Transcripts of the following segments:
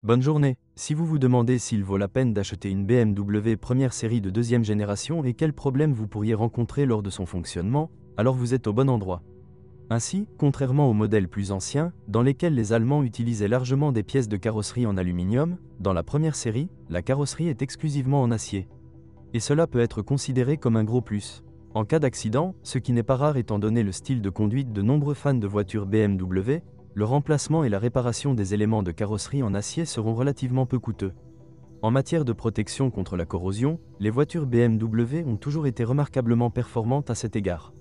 Bonne journée. Si vous vous demandez s'il vaut la peine d'acheter une BMW première série de deuxième génération et quels problèmes vous pourriez rencontrer lors de son fonctionnement, alors vous êtes au bon endroit. Ainsi, contrairement aux modèles plus anciens, dans lesquels les Allemands utilisaient largement des pièces de carrosserie en aluminium, dans la première série, la carrosserie est exclusivement en acier. Et cela peut être considéré comme un gros plus. En cas d'accident, ce qui n'est pas rare étant donné le style de conduite de nombreux fans de voitures BMW, le remplacement et la réparation des éléments de carrosserie en acier seront relativement peu coûteux. En matière de protection contre la corrosion, les voitures BMW ont toujours été remarquablement performantes à cet égard.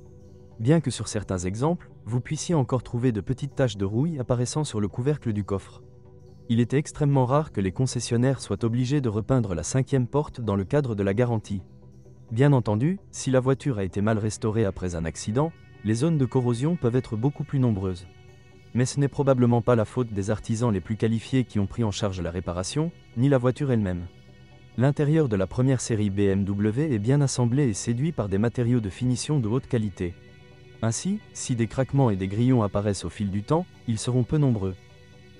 Bien que sur certains exemples, vous puissiez encore trouver de petites taches de rouille apparaissant sur le couvercle du coffre. Il était extrêmement rare que les concessionnaires soient obligés de repeindre la cinquième porte dans le cadre de la garantie. Bien entendu, si la voiture a été mal restaurée après un accident, les zones de corrosion peuvent être beaucoup plus nombreuses. Mais ce n'est probablement pas la faute des artisans les plus qualifiés qui ont pris en charge la réparation, ni la voiture elle-même. L'intérieur de la première série BMW est bien assemblé et séduit par des matériaux de finition de haute qualité. Ainsi, si des craquements et des grillons apparaissent au fil du temps, ils seront peu nombreux.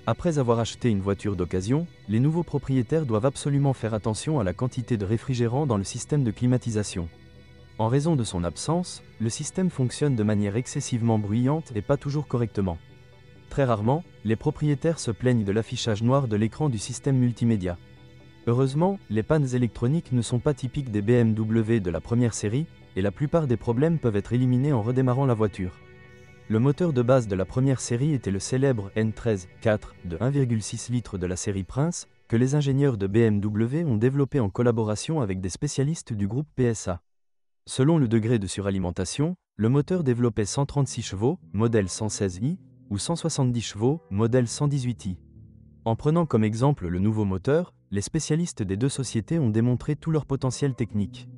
Après avoir acheté une voiture d'occasion, les nouveaux propriétaires doivent absolument faire attention à la quantité de réfrigérant dans le système de climatisation. En raison de son absence, le système fonctionne de manière excessivement bruyante et pas toujours correctement. Très rarement, les propriétaires se plaignent de l'affichage noir de l'écran du système multimédia. Heureusement, les pannes électroniques ne sont pas typiques des BMW de la première série, et la plupart des problèmes peuvent être éliminés en redémarrant la voiture. Le moteur de base de la première série était le célèbre N13-4 de 1,6 litres de la série Prince, que les ingénieurs de BMW ont développé en collaboration avec des spécialistes du groupe PSA. Selon le degré de suralimentation, le moteur développait 136 chevaux, modèle 116i, ou 170 chevaux, modèle 118i. En prenant comme exemple le nouveau moteur, les spécialistes des deux sociétés ont démontré tout leur potentiel technique.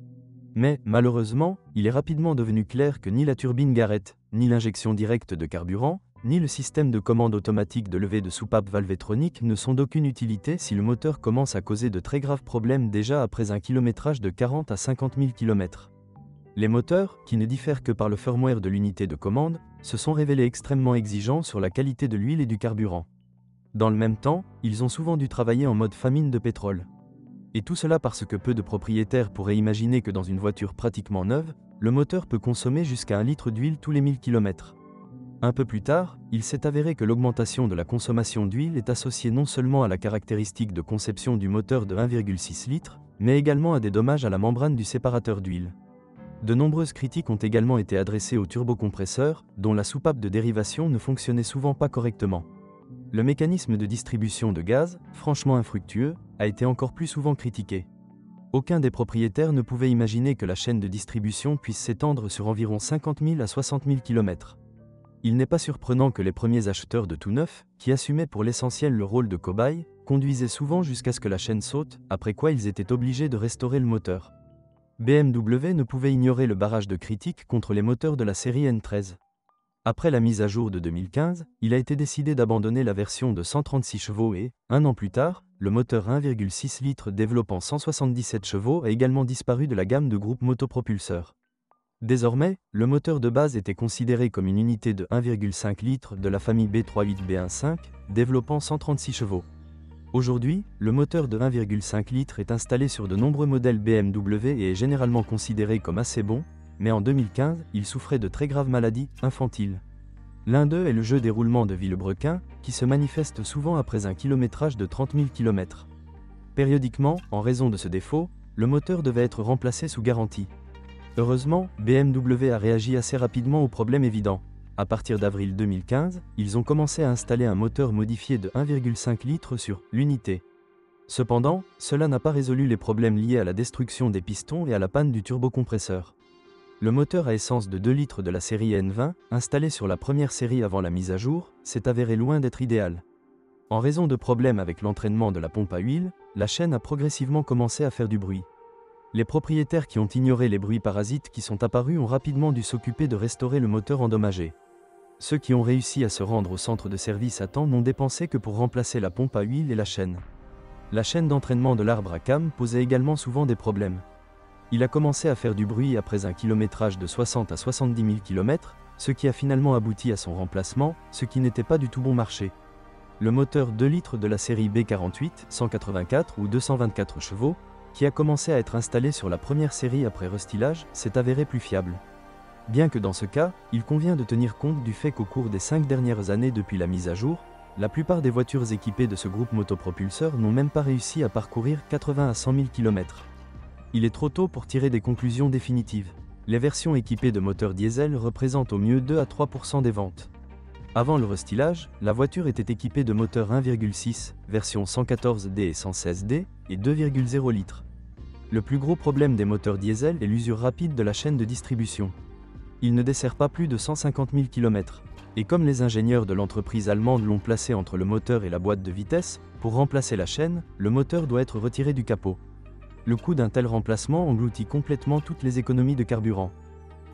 Mais, malheureusement, il est rapidement devenu clair que ni la turbine Garrett, ni l'injection directe de carburant, ni le système de commande automatique de levée de soupape valvétronique ne sont d'aucune utilité si le moteur commence à causer de très graves problèmes déjà après un kilométrage de 40 à 50 000 km. Les moteurs, qui ne diffèrent que par le firmware de l'unité de commande, se sont révélés extrêmement exigeants sur la qualité de l'huile et du carburant. Dans le même temps, ils ont souvent dû travailler en mode famine de pétrole. Et tout cela parce que peu de propriétaires pourraient imaginer que dans une voiture pratiquement neuve, le moteur peut consommer jusqu'à 1 litre d'huile tous les 1000 km. Un peu plus tard, il s'est avéré que l'augmentation de la consommation d'huile est associée non seulement à la caractéristique de conception du moteur de 1,6 litres, mais également à des dommages à la membrane du séparateur d'huile. De nombreuses critiques ont également été adressées au turbocompresseur, dont la soupape de dérivation ne fonctionnait souvent pas correctement. Le mécanisme de distribution de gaz, franchement infructueux, a été encore plus souvent critiqué. Aucun des propriétaires ne pouvait imaginer que la chaîne de distribution puisse s'étendre sur environ 50 000 à 60 000 km. Il n'est pas surprenant que les premiers acheteurs de tout neuf, qui assumaient pour l'essentiel le rôle de cobaye, conduisaient souvent jusqu'à ce que la chaîne saute, après quoi ils étaient obligés de restaurer le moteur. BMW ne pouvait ignorer le barrage de critiques contre les moteurs de la série N13. Après la mise à jour de 2015, il a été décidé d'abandonner la version de 136 chevaux et, un an plus tard, le moteur 1,6 litres développant 177 chevaux a également disparu de la gamme de groupe motopropulseur. Désormais, le moteur de base était considéré comme une unité de 1,5 litres de la famille B38B15, développant 136 chevaux. Aujourd'hui, le moteur de 1,5 litres est installé sur de nombreux modèles BMW et est généralement considéré comme assez bon, mais en 2015, il souffrait de très graves maladies infantiles. L'un d'eux est le jeu des roulements de Villebrequin, qui se manifeste souvent après un kilométrage de 30 000 km. Périodiquement, en raison de ce défaut, le moteur devait être remplacé sous garantie. Heureusement, BMW a réagi assez rapidement au problème évident. À partir d'avril 2015, ils ont commencé à installer un moteur modifié de 1,5 litres sur l'unité. Cependant, cela n'a pas résolu les problèmes liés à la destruction des pistons et à la panne du turbocompresseur. Le moteur à essence de 2 litres de la série N20, installé sur la première série avant la mise à jour, s'est avéré loin d'être idéal. En raison de problèmes avec l'entraînement de la pompe à huile, la chaîne a progressivement commencé à faire du bruit. Les propriétaires qui ont ignoré les bruits parasites qui sont apparus ont rapidement dû s'occuper de restaurer le moteur endommagé. Ceux qui ont réussi à se rendre au centre de service à temps n'ont dépensé que pour remplacer la pompe à huile et la chaîne. La chaîne d'entraînement de l'arbre à cam posait également souvent des problèmes. Il a commencé à faire du bruit après un kilométrage de 60 à 70 000 km, ce qui a finalement abouti à son remplacement, ce qui n'était pas du tout bon marché. Le moteur 2 litres de la série B48, 184 ou 224 chevaux, qui a commencé à être installé sur la première série après restylage, s'est avéré plus fiable. Bien que dans ce cas, il convient de tenir compte du fait qu'au cours des 5 dernières années depuis la mise à jour, la plupart des voitures équipées de ce groupe motopropulseur n'ont même pas réussi à parcourir 80 à 100 000 km. Il est trop tôt pour tirer des conclusions définitives. Les versions équipées de moteurs diesel représentent au mieux 2 à 3% des ventes. Avant le restylage, la voiture était équipée de moteurs 1,6, version 114D et 116D, et 2,0 litres. Le plus gros problème des moteurs diesel est l'usure rapide de la chaîne de distribution. Il ne dessert pas plus de 150 000 km. Et comme les ingénieurs de l'entreprise allemande l'ont placé entre le moteur et la boîte de vitesse, pour remplacer la chaîne, le moteur doit être retiré du capot. Le coût d'un tel remplacement engloutit complètement toutes les économies de carburant.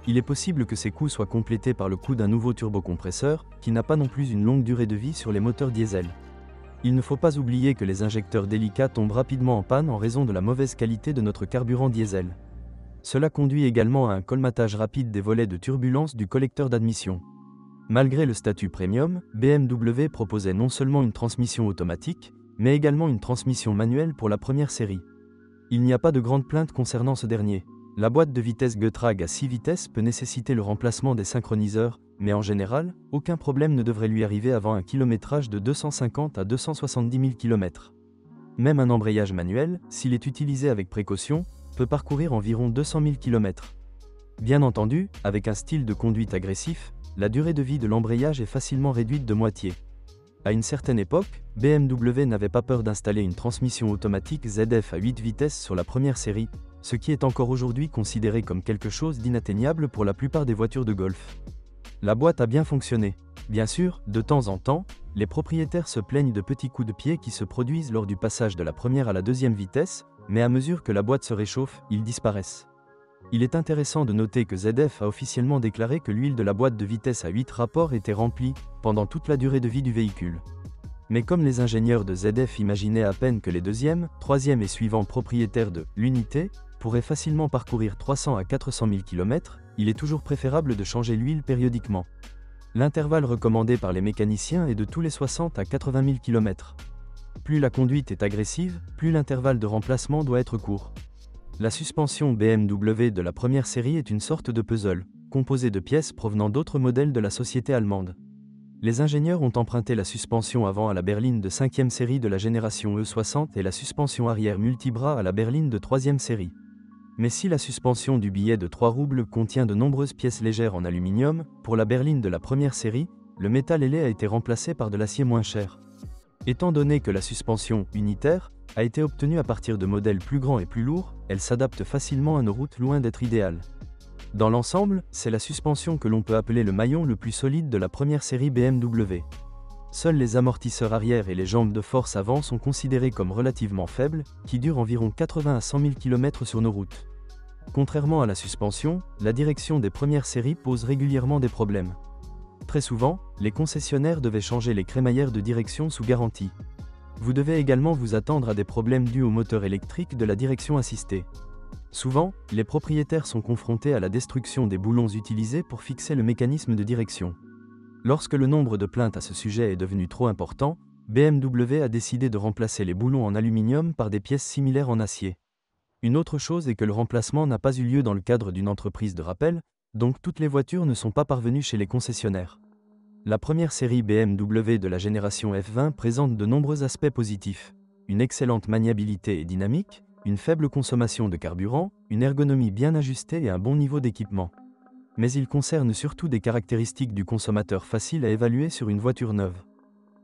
Il est possible que ces coûts soient complétés par le coût d'un nouveau turbocompresseur, qui n'a pas non plus une longue durée de vie sur les moteurs diesel. Il ne faut pas oublier que les injecteurs délicats tombent rapidement en panne en raison de la mauvaise qualité de notre carburant diesel. Cela conduit également à un colmatage rapide des volets de turbulence du collecteur d'admission. Malgré le statut premium, BMW proposait non seulement une transmission automatique, mais également une transmission manuelle pour la première série. Il n'y a pas de grande plainte concernant ce dernier. La boîte de vitesse Getrag à 6 vitesses peut nécessiter le remplacement des synchroniseurs, mais en général, aucun problème ne devrait lui arriver avant un kilométrage de 250 à 270 000 km. Même un embrayage manuel, s'il est utilisé avec précaution, peut parcourir environ 200 000 km. Bien entendu, avec un style de conduite agressif, la durée de vie de l'embrayage est facilement réduite de moitié. À une certaine époque, BMW n'avait pas peur d'installer une transmission automatique ZF à 8 vitesses sur la première série, ce qui est encore aujourd'hui considéré comme quelque chose d'inatteignable pour la plupart des voitures de golf. La boîte a bien fonctionné. Bien sûr, de temps en temps, les propriétaires se plaignent de petits coups de pied qui se produisent lors du passage de la première à la deuxième vitesse, mais à mesure que la boîte se réchauffe, ils disparaissent. Il est intéressant de noter que ZF a officiellement déclaré que l'huile de la boîte de vitesse à 8 rapports était remplie pendant toute la durée de vie du véhicule. Mais comme les ingénieurs de ZF imaginaient à peine que les deuxième, troisième et suivants propriétaires de l'unité pourraient facilement parcourir 300 à 400 000 km, il est toujours préférable de changer l'huile périodiquement. L'intervalle recommandé par les mécaniciens est de tous les 60 à 80 000 km. Plus la conduite est agressive, plus l'intervalle de remplacement doit être court. La suspension BMW de la première série est une sorte de puzzle, composé de pièces provenant d'autres modèles de la société allemande. Les ingénieurs ont emprunté la suspension avant à la berline de 5e série de la génération E60 et la suspension arrière multibras à la berline de 3e série. Mais si la suspension du billet de 3 roubles contient de nombreuses pièces légères en aluminium, pour la berline de la première série, le métal ailé a été remplacé par de l'acier moins cher. Étant donné que la suspension unitaire a été obtenue à partir de modèles plus grands et plus lourds, elle s'adapte facilement à nos routes loin d'être idéales. Dans l'ensemble, c'est la suspension que l'on peut appeler le maillon le plus solide de la première série BMW. Seuls les amortisseurs arrière et les jambes de force avant sont considérés comme relativement faibles, qui durent environ 80 à 100 000 km sur nos routes. Contrairement à la suspension, la direction des premières séries pose régulièrement des problèmes. Très souvent, les concessionnaires devaient changer les crémaillères de direction sous garantie. Vous devez également vous attendre à des problèmes dus au moteur électrique de la direction assistée. Souvent, les propriétaires sont confrontés à la destruction des boulons utilisés pour fixer le mécanisme de direction. Lorsque le nombre de plaintes à ce sujet est devenu trop important, BMW a décidé de remplacer les boulons en aluminium par des pièces similaires en acier. Une autre chose est que le remplacement n'a pas eu lieu dans le cadre d'une entreprise de rappel, donc toutes les voitures ne sont pas parvenues chez les concessionnaires. La première série BMW de la génération F20 présente de nombreux aspects positifs. Une excellente maniabilité et dynamique, une faible consommation de carburant, une ergonomie bien ajustée et un bon niveau d'équipement. Mais il concerne surtout des caractéristiques du consommateur faciles à évaluer sur une voiture neuve.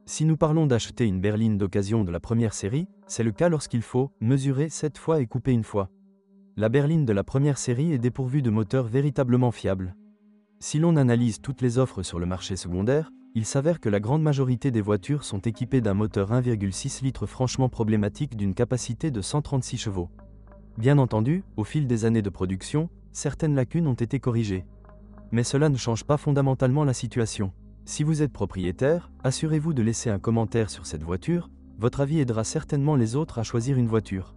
Si nous parlons d'acheter une berline d'occasion de la première série, c'est le cas lorsqu'il faut mesurer 7 fois et couper une fois. La berline de la première série est dépourvue de moteurs véritablement fiables. Si l'on analyse toutes les offres sur le marché secondaire, il s'avère que la grande majorité des voitures sont équipées d'un moteur 1,6 litres franchement problématique d'une capacité de 136 chevaux. Bien entendu, au fil des années de production, certaines lacunes ont été corrigées. Mais cela ne change pas fondamentalement la situation. Si vous êtes propriétaire, assurez-vous de laisser un commentaire sur cette voiture, votre avis aidera certainement les autres à choisir une voiture.